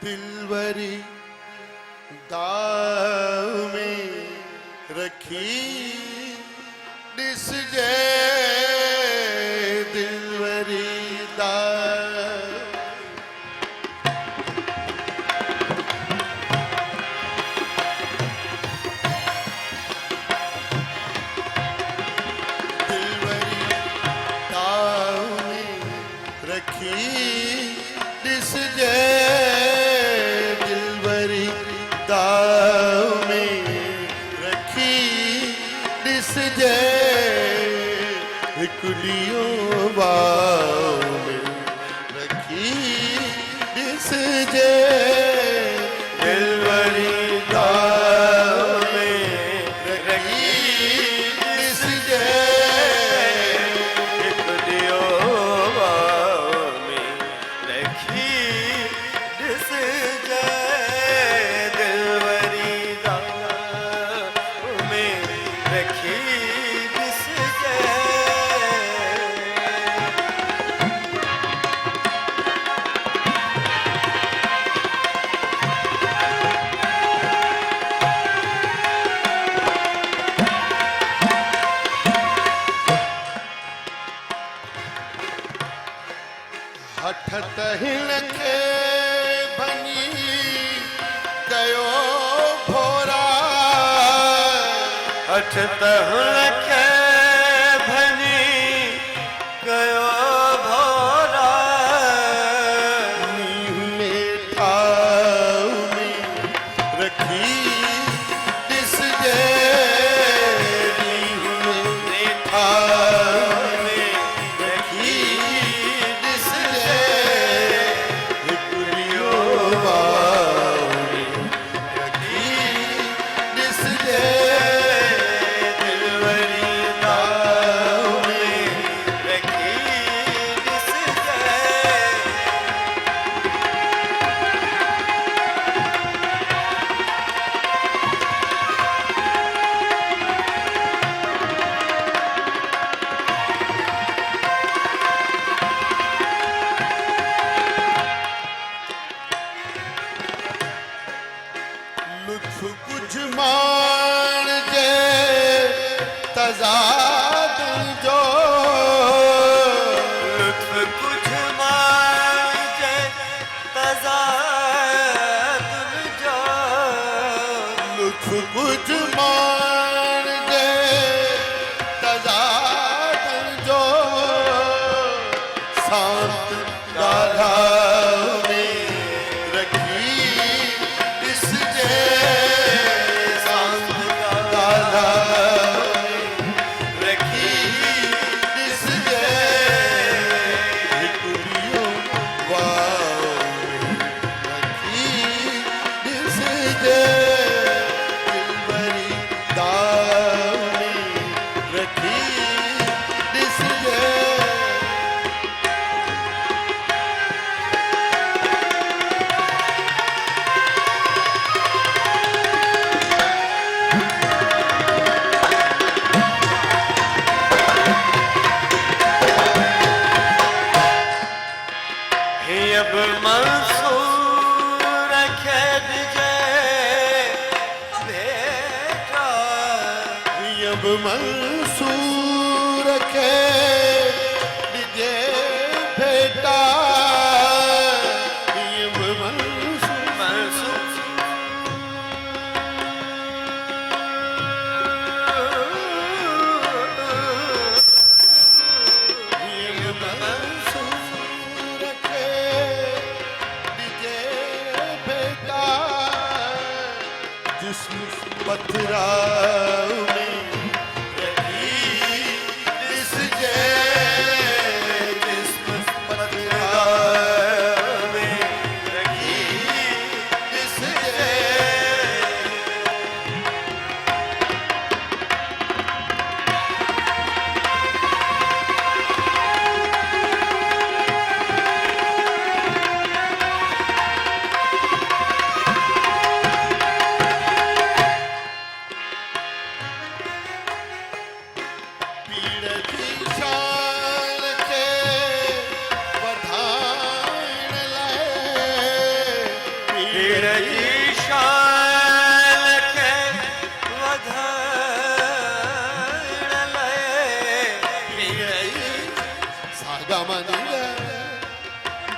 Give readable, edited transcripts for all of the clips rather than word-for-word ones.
दिलवरी दाव में रखी दिस जे दिलवरी दाव दिलवरी दाव में रखी दिस जे दिलवरी दाव में रखी दिस जे हिकुलियो वाव में रखी दिस जे दिलवरी दाव में रखी दिस जे हिकुलियो वाव में रखी दिस जे दिलवरी दाव में रखी दिस जे हठ तहिन के बनी कयो भोरा हठ तहुन के भनी कयो भोरा नींव में ठाव में रखी दिस जे नींव में ठाव में रखी दिस जे हिकुलियो वाव में रखी दिस जे दिलवरी दाव में रखी दिस जे लुत्फ कुछ मान जे तजाद जो लुत्फ कुछ मांझे तज़ाद जो लुत्फ कुछ मान जे तजाद जो शांत गाढ़ा में रखी दिस जे शांत गाढ़ा में रखी दिस जे हिकुलियो वाव में रखी दिस जे दिलवरी दाव में रखी दिस जे अब मंसूर खेद जे बेटा अब मंसूर के दिजे बेटा अब मंसूर मंसूर के दिजे बेटा जिस्म पथराव में रखी दिस जे जिस्म पथराव में रखी दिस जे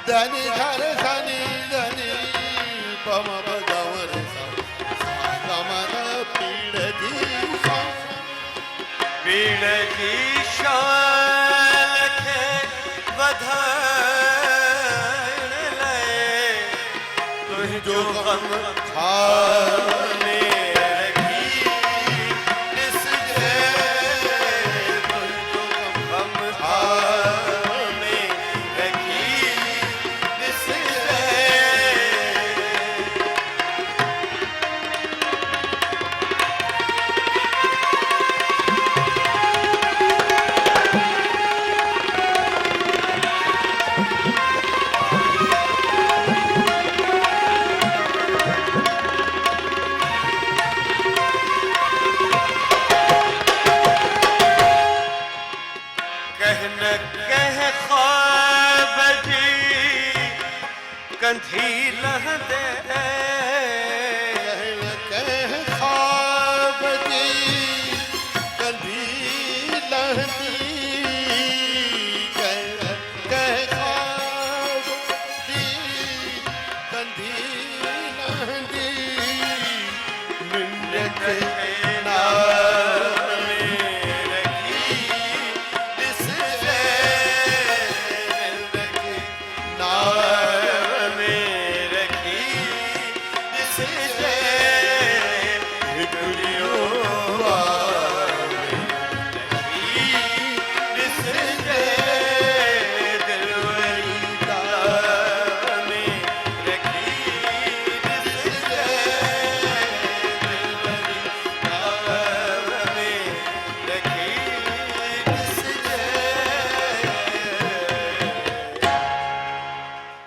धनी धर धनी धनी पम बगवर गमन पीड़ दी पीड़ की शान के बधाई ले तुझ जो गम खाने रखी इस तुझ जो गम खाने रखी इस कहन कह ख्वाब जी कंधी लह दे कह ख्वाब दी कंधी लहदी कह ख्वाब दी कंधी लहदी मिन्नत